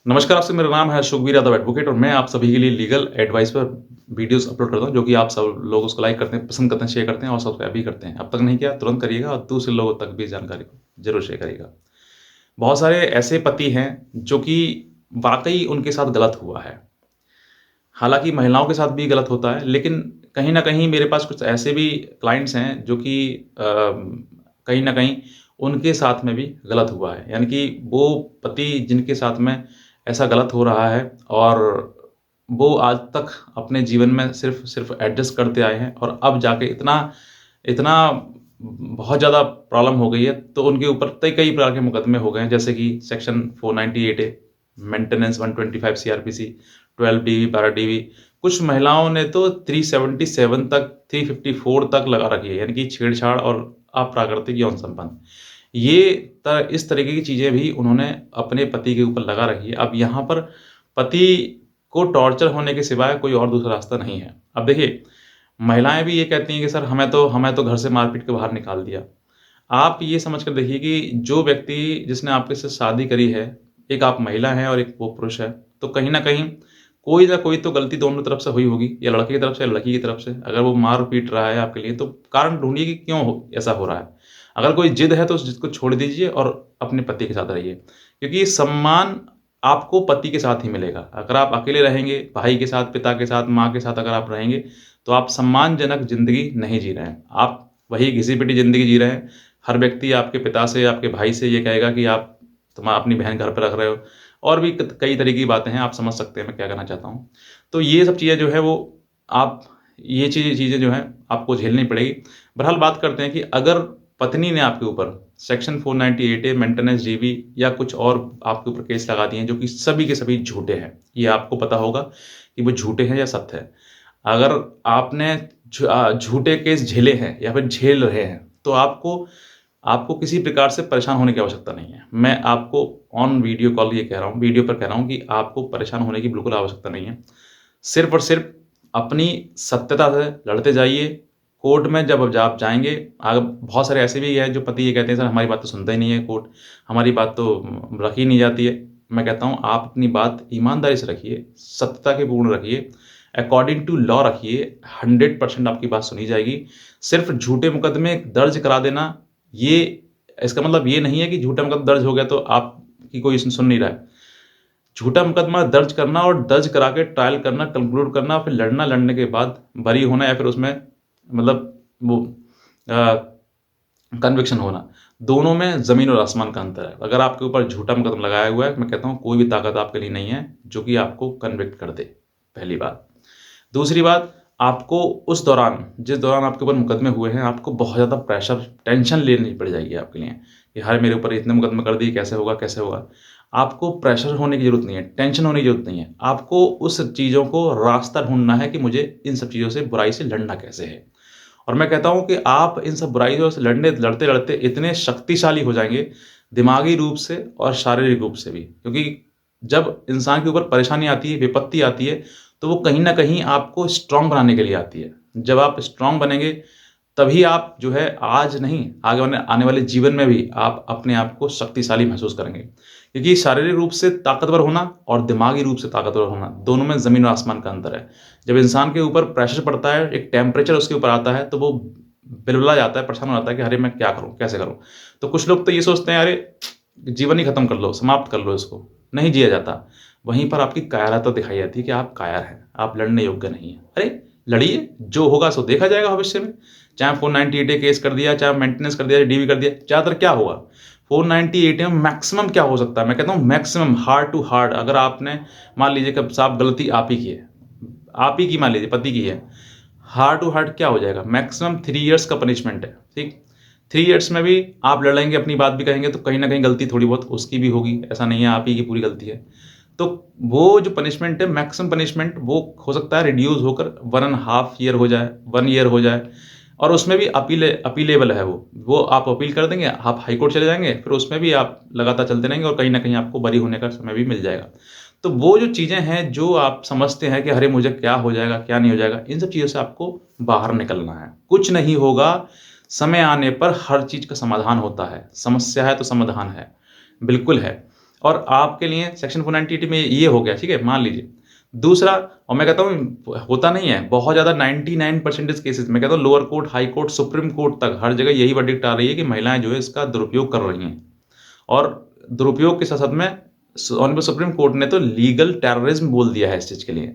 नमस्कार, आपसे मेरा नाम है शुभवीर यादव एडवोकेट और मैं आप सभी के लिए लीगल एडवाइस पर वीडियोस अपलोड करता हूं, जो कि आप सब लोग उसको लाइक करते हैं, पसंद करते हैं, शेयर करते हैं और सब्सक्राइब भी करते हैं। अब तक नहीं किया तुरंत करिएगा और दूसरे लोगों तक भी जानकारी को ज़रूर शेयर करिएगा। बहुत सारे ऐसे पति हैं जो कि वाक़ई उनके साथ गलत हुआ है। हालाँकि महिलाओं के साथ भी गलत होता है, लेकिन कहीं न कहीं मेरे पास कुछ ऐसे भी क्लाइंट्स हैं जो कि कहीं न कहीं उनके साथ में भी गलत हुआ है। यानी कि वो पति जिनके साथ में ऐसा गलत हो रहा है और वो आज तक अपने जीवन में सिर्फ़ एडजस्ट करते आए हैं और अब जाके इतना इतना बहुत ज़्यादा प्रॉब्लम हो गई है, तो उनके ऊपर कई प्रकार के मुकदमे हो गए हैं, जैसे कि सेक्शन 498 ए, मेंटेनेंस 125 सीआरपीसी, 12 डीवी, 12 डीवी। कुछ महिलाओं ने तो 377 तक, 354 तक लगा रखी है, यानी कि छेड़छाड़ और अप्राकृतिक यौन संबंध। ये इस तरीके की चीज़ें भी उन्होंने अपने पति के ऊपर लगा रखी है। अब यहाँ पर पति को टॉर्चर होने के सिवाय कोई और दूसरा रास्ता नहीं है। अब देखिए, महिलाएँ भी ये कहती हैं कि सर हमें तो घर से मार-पीट के बाहर निकाल दिया। आप ये समझ कर देखिए कि जो व्यक्ति जिसने आपके से शादी करी है, एक आप महिला हैं और एक वो पुरुष है, तो कहीं न कहीं कोई ना कोई तो गलती दोनों तरफ से हुई होगी, या लड़के की तरफ से या लड़की की तरफ से। अगर वो मार-पीट रहा है आपके लिए, तो कारण ढूँढिए कि क्यों ऐसा हो रहा है। अगर कोई ज़िद है तो उस ज़िद को छोड़ दीजिए और अपने पति के साथ रहिए, क्योंकि सम्मान आपको पति के साथ ही मिलेगा। अगर आप अकेले रहेंगे, भाई के साथ, पिता के साथ, माँ के साथ अगर आप रहेंगे, तो आप सम्मानजनक ज़िंदगी नहीं जी रहे हैं। आप वही घिसी-पिटी ज़िंदगी जी रहे हैं। हर व्यक्ति आपके पिता से, आपके भाई से ये कहेगा कि आप अपनी बहन घर पे रख रहे हो, और भी कई तरह की बातें हैं, आप समझ सकते हैं मैं क्या कहना चाहता हूँ। तो ये सब चीज़ें जो है वो आप ये चीज़ें जो हैं आपको झेलनी पड़ेगी। बहरहाल बात करते हैं कि अगर पत्नी ने आपके ऊपर सेक्शन 498 ए, मेंटेनेंस जीबी या कुछ और आपके ऊपर केस लगा दिए हैं, जो कि सभी के सभी झूठे हैं। ये आपको पता होगा कि वो झूठे हैं या सत्य है। अगर आपने झूठे केस झेले हैं या फिर झेल रहे हैं, तो आपको आपको किसी प्रकार से परेशान होने की आवश्यकता नहीं है। मैं आपको ऑन वीडियो कॉल ये कह रहा हूँ, वीडियो पर कह रहा हूँ कि आपको परेशान होने की बिल्कुल आवश्यकता नहीं है। सिर्फ़ और सिर्फ़ अपनी सत्यता से लड़ते जाइए। कोर्ट में जब आप जाएँगे, बहुत सारे ऐसे भी हैं जो पति ये कहते हैं, सर हमारी बात तो सुनता ही नहीं है कोर्ट, हमारी बात तो रखी नहीं जाती है। मैं कहता हूँ आप अपनी बात ईमानदारी से रखिए, सत्यता के पूर्ण रखिए, अकॉर्डिंग टू लॉ रखिए, 100% आपकी बात सुनी जाएगी। सिर्फ़ झूठे मुकदमे दर्ज करा देना, ये इसका मतलब ये नहीं है कि झूठा मुकदमा दर्ज हो गया तो आपकी कोई सुन नहीं रहा है। झूठा मुकदमा दर्ज करना और दर्ज करा के ट्रायल करना, कंक्लूड करना, फिर लड़ना, लड़ने के बाद बरी होना या फिर उसमें मतलब वो अ, कन्विक्शन होना, दोनों में ज़मीन और आसमान का अंतर है। अगर आपके ऊपर झूठा मुकदमा लगाया हुआ है, मैं कहता हूँ कोई भी ताकत आपके लिए नहीं है, जो कि आपको कन्विक्ट कर दे, पहली बात। दूसरी बात, आपको उस दौरान, जिस दौरान आपके ऊपर मुकदमे हुए हैं, आपको बहुत ज़्यादा प्रेशर, टेंशन लेनी पड़ जाएगी आपके लिए कि हाय मेरे ऊपर इतने मुकदमे कर दिए, कैसे होगा, कैसे होगा? आपको प्रेशर होने की ज़रूरत नहीं है, टेंशन होने की ज़रूरत नहीं है। आपको उस चीज़ों को रास्ता ढूँढना है कि मुझे इन सब चीज़ों से, बुराई से लड़ना कैसे है। और मैं कहता हूँ कि आप इन सब बुराइयों से लड़ते-लड़ते इतने शक्तिशाली हो जाएँगे, दिमागी रूप से और शारीरिक रूप से भी। क्योंकि जब इंसान के ऊपर परेशानी आती है, विपत्ति आती है, तो वो कहीं न कहीं आपको स्ट्रॉन्ग बनाने के लिए आती है। जब आप स्ट्रॉन्ग बनेंगे, तभी आप जो है आज नहीं, आगे आने वाले जीवन में भी आप अपने आप को शक्तिशाली महसूस करेंगे। क्योंकि शारीरिक रूप से ताकतवर होना और दिमागी रूप से ताकतवर होना, दोनों में ज़मीन और आसमान का अंतर है। जब इंसान के ऊपर प्रेशर पड़ता है, एक टेम्परेचर उसके ऊपर आता है, तो वो बिलबिला जाता है, परेशान हो जाता है कि अरे! मैं क्या करूँ, कैसे करूँ? तो कुछ लोग तो ये सोचते हैं, अरे! जीवन ही खत्म कर लो, समाप्त कर लो इसको, नहीं जिया जाता। वहीं पर आपकी कायरता दिखाई जाती है कि आप कायर हैं, आप लड़ने योग्य नहीं हैं। अरे! लड़िए, जो होगा सो देखा जाएगा भविष्य में। चाहे 498 ए केस कर दिया, चाहे मेंटेनेंस कर दिया, डीवी कर दिया, ज़्यादातर क्या होगा? 498 में मैक्सिमम क्या हो सकता है? मैं कहता हूँ मैक्सिमम हार्ड टू हार्ड, अगर आपने मान लीजिए कि साहब गलती आप ही की है, आप ही की मान लीजिए पति की है, हार्ड टू हार्ड क्या हो जाएगा? मैक्सिमम 3 इयर्स का पनिशमेंट है, ठीक? 3 इयर्स में भी आप लड़ेंगे, अपनी बात भी कहेंगे, तो कहीं न कहीं गलती थोड़ी बहुत उसकी भी होगी, ऐसा नहीं है आप ही की पूरी गलती है। तो वो जो पनिशमेंट है, मैक्सिमम पनिशमेंट, वो हो सकता है रिड्यूस होकर 1 एंड हाफ ईयर हो जाए, 1 ईयर हो जाए, और उसमें भी अपीलेबल है वो। वो आप अपील कर देंगे, आप हाई कोर्ट चले जाएँगे, फिर उसमें भी आप लगातार चलते रहेंगे और कहीं न कहीं आपको बरी होने का समय भी मिल जाएगा। तो वो जो चीज़ें हैं, जो आप समझते हैं कि अरे! मुझे क्या हो जाएगा, क्या नहीं हो जाएगा, इन सब चीज़ों से आपको बाहर निकलना है। कुछ नहीं होगा, समय आने पर हर चीज़ का समाधान होता है। समस्या है तो समाधान है, बिल्कुल है। और आपके लिए सेक्शन 498 में ये हो गया, ठीक है, मान लीजिए। दूसरा, और मैं कहता हूँ होता नहीं है, बहुत ज़्यादा 99% केसेस मैं कहता हूँ lower court, high court, supreme court तक हर जगह यही वर्डिक्ट आ रही है कि महिलाएं जो है इसका दुरुपयोग कर रही हैं। और दुरुपयोग के साथ-साथ में ऑनरेबल सुप्रीम कोर्ट ने तो लीगल टेररिज्म बोल दिया है इस चीज़ के लिए,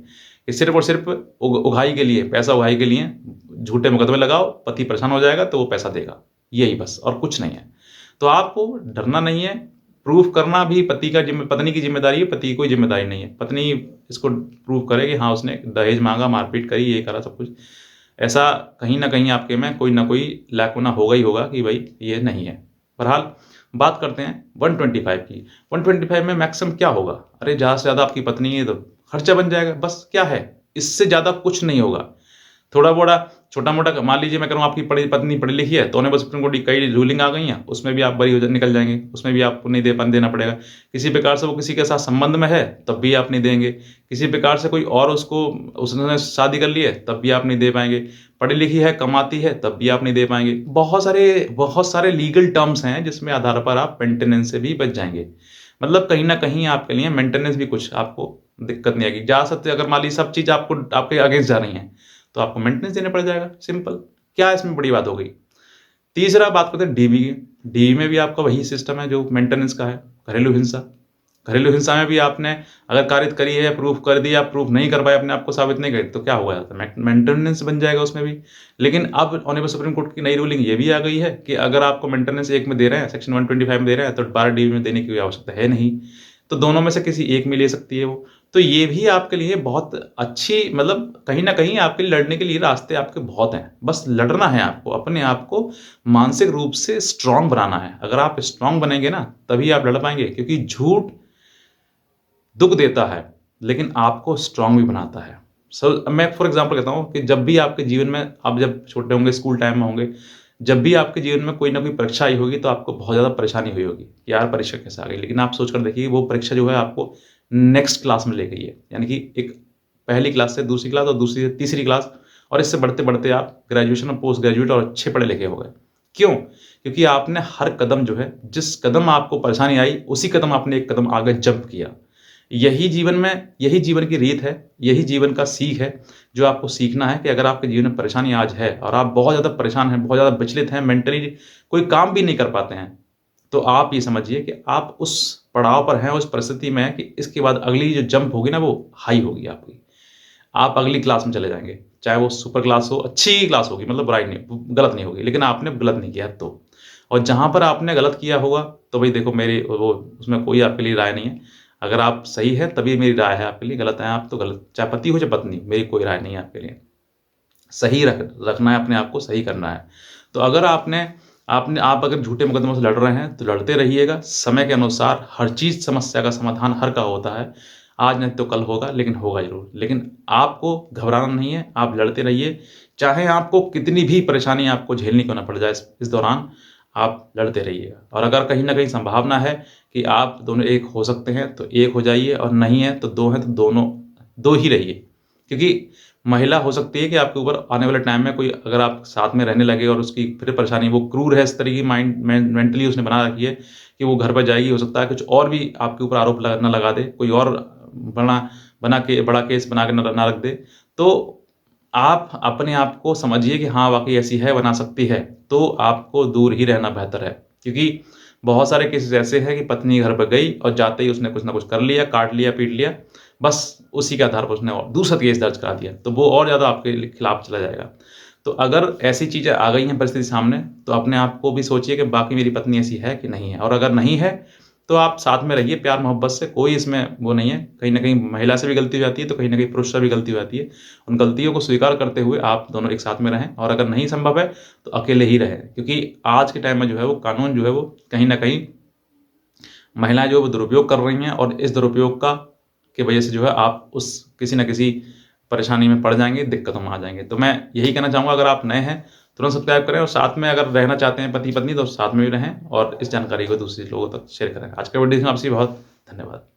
कि सिर्फ़ और सिर्फ़ उगाही के लिए, पैसा उगाही के लिए झूठे मुकदमे लगाओ, पति परेशान हो जाएगा तो वो पैसा देगा, यही बस और कुछ नहीं है। तो आपको डरना नहीं है, प्रूफ़ करना भी पत्नी की ज़िम्मेदारी है, पति की कोई ज़िम्मेदारी नहीं है। पत्नी इसको प्रूव करे कि हाँ, उसने दहेज माँगा, मारपीट करी, ये करा सब कुछ। ऐसा कहीं न कहीं आपके में कोई न कोई लैकुना होगा ही होगा कि भई ये नहीं है। बहरहाल बात करते हैं 125 की। 125 में मैक्सिमम क्या होगा? अरे ज़्यादा से ज़्यादा आपकी पत्नी है तो खर्चा बन जाएगा, बस क्या है? इससे ज़्यादा कुछ नहीं होगा। थोड़ा-मोड़ा, छोटा-मोटा मान लीजिए मैं कह रहा हूँ आपकी पत्नी पढ़ी लिखी है, तो ऑनरेबल सुप्रीम कोर्ट की कई रूलिंग आ गई हैं, उसमें भी आप बरी हो निकल जाएँगे, उसमें भी आपको नहीं देना पड़ेगा। किसी प्रकार से वो किसी के साथ संबंध में है, तब भी आप नहीं देंगे। किसी प्रकार से कोई और उसने शादी कर ली है, तब भी आप नहीं दे पाएँगे। पढ़ी लिखी है, कमाती है, तब भी आप नहीं दे पाएँगे। बहुत सारे लीगल टर्म्स हैं जिसमें आधार पर आप मेंटेनेंस से भी बच जाएँगे। मतलब कहीं न कहीं आपके लिए मेंटेनेंस भी कुछ आपको दिक्कत नहीं आएगी। जा सकते अगर मान लीजिए सब चीज़ आपको आपके अगेंस्ट जा रही हैं, तो आपको मेंटेनेंस देना पड़ जाएगा, सिंपल। क्या इसमें बड़ी बात हो गई? तीसरा बात करते हैं डीवी की। डीवी में भी आपका वही सिस्टम है जो मेंटेनेंस का है, घरेलू हिंसा। घरेलू हिंसा में भी आपने अगर कारित करी है, प्रूफ कर दिया, प्रूफ नहीं कर पाए, अपने आप को साबित नहीं करे, तो क्या होगा? मेंटेनेंस बन जाएगा उसमें भी। लेकिन अब ऑनरेबल सुप्रीम कोर्ट की नई रूलिंग ये भी आ गई है कि अगर आपको मेंटेनेंस एक में दे रहे हैं, सेक्शन 125 में दे रहे हैं, तो 12 डीवी में देने की कोई आवश्यकता है नहीं। तो दोनों में से किसी एक में ले सकती है वो। तो ये भी आपके लिए बहुत अच्छी, मतलब कहीं न कहीं आपके लिए लड़ने के लिए रास्ते आपके बहुत हैं। बस लड़ना है आपको, अपने आप को मानसिक रूप से स्ट्रॉन्ग बनाना है। अगर आप स्ट्रॉन्ग बनेंगे ना, तभी आप लड़ पाएँगे, क्योंकि झूठ दुःख देता है, लेकिन आपको स्ट्रॉन्ग भी बनाता है। मैं फॉर एग्ज़ाम्पल कहता हूँ कि जब भी आपके जीवन में, आप जब छोटे होंगे, स्कूल टाइम में होंगे, जब भी आपके जीवन में कोई ना कोई परीक्षा आई होगी, तो आपको बहुत ज़्यादा परेशानी हुई होगी कि यार परीक्षा कैसे आ गई। लेकिन आप सोच कर देखिए, वो परीक्षा जो है आपको नेक्स्ट क्लास में ले गई है। यानी कि एक पहली क्लास से दूसरी क्लास और दूसरी से तीसरी क्लास, और इससे बढ़ते-बढ़ते आप ग्रेजुएशन और पोस्ट ग्रेजुएट और अच्छे पढ़े लिखे हो गए। क्यों? क्योंकि आपने हर कदम जो है, जिस कदम आपको परेशानी आई, उसी कदम आपने एक कदम आगे जंप किया। यही जीवन की रीत है, यही जीवन का सीख है, जो आपको सीखना है कि अगर आपके जीवन में परेशानी आज है और आप बहुत ज़्यादा परेशान हैं, बहुत ज़्यादा विचलित हैं, मेंटली कोई काम भी नहीं कर पाते हैं, तो आप ये समझिए कि आप उस पड़ाव पर हैं, उस परिस्थिति में हैं कि इसके बाद अगली जो जंप होगी ना, वो हाई होगी आपकी। आप अगली क्लास में चले जाएँगे, चाहे वो सुपर क्लास हो, अच्छी क्लास होगी, मतलब बुराई नहीं, गलत नहीं होगी, लेकिन आपने गलत नहीं किया तो। और जहाँ पर आपने गलत किया होगा, तो भई देखो मेरी वो उसमें कोई आपके लिए राय नहीं है। अगर आप सही हैं, तभी मेरी राय है आपके लिए, गलत हैं आप तो गलत, चाहे पति हो चाहे पत्नी, मेरी कोई राय नहीं है आपके लिए। सही रखना है, अपने आप को सही करना है। तो अगर आप अगर झूठे मुकदमों से लड़ रहे हैं, तो लड़ते रहिएगा। समय के अनुसार हर चीज़, समस्या का समाधान हर का होता है। आज नहीं तो कल होगा, लेकिन होगा ज़रूर। लेकिन आपको घबराना नहीं है, आप लड़ते रहिए। चाहे आपको कितनी भी परेशानी आपको झेलनी क्यों ना पड़ जाए, इस दौरान आप लड़ते रहिएगा। और अगर कहीं न कहीं संभावना है कि आप दोनों एक हो सकते हैं, तो एक हो जाइए, और नहीं है तो 2 हैं तो दोनों 2 ही रहिए। क्योंकि महिला हो सकती है कि आपके ऊपर आने वाले टाइम में कोई, अगर आप साथ में रहने लगे और उसकी फिर परेशानी, वो क्रूर है, इस तरह की मेंटली उसने बना रखी है कि वो घर पर जाएगी, हो सकता है कुछ और भी आपके ऊपर आरोप ना लगा दे, कोई और बड़ा केस बना के ना रख दे। तो आप अपने आप को समझिए कि हाँ, वाक़ई ऐसी है, बना सकती है, तो आपको दूर ही रहना बेहतर है। क्योंकि बहुत सारे केसेज़ ऐसे हैं कि पत्नी घर पे गई और जाते ही उसने कुछ ना कुछ कर लिया, काट लिया, पीट लिया, बस उसी के आधार पर उसने और दूसरा केस दर्ज करा दिया, तो वो और ज़्यादा आपके खिलाफ चला जाएगा। तो अगर ऐसी चीज़ें आ गई हैं परिस्थिति सामने, तो अपने आप को भी सोचिए कि बाकी मेरी पत्नी ऐसी है कि नहीं है, और अगर नहीं है, तो आप साथ में रहिए प्यार-मोहब्बत से, कोई इसमें वो नहीं है। कहीं न कहीं महिला से भी गलती हो जाती है, तो कहीं न कहीं पुरुष से भी गलती हो जाती है। उन गलतियों को स्वीकार करते हुए आप दोनों एक साथ में रहें, और अगर नहीं संभव है, तो अकेले ही रहें। क्योंकि आज के टाइम में जो है वो कानून जो है वो कहीं न कहीं महिलाएँ जो है वो दुरुपयोग कर रही हैं, और इस दुरुपयोग की वजह से जो है आप उस किसी न किसी परेशानी में पड़ जाएँगे, दिक्कतों में आ जाएँगे। तो मैं यही कहना चाहूँगा, अगर आप नए हैं, तुरंत सब्सक्राइब करें, और साथ में अगर रहना चाहते हैं पति-पत्नी, तो साथ में भी रहें, और इस जानकारी को दूसरे लोगों तक शेयर करें। आज का वीडियो में आपसे बहुत धन्यवाद।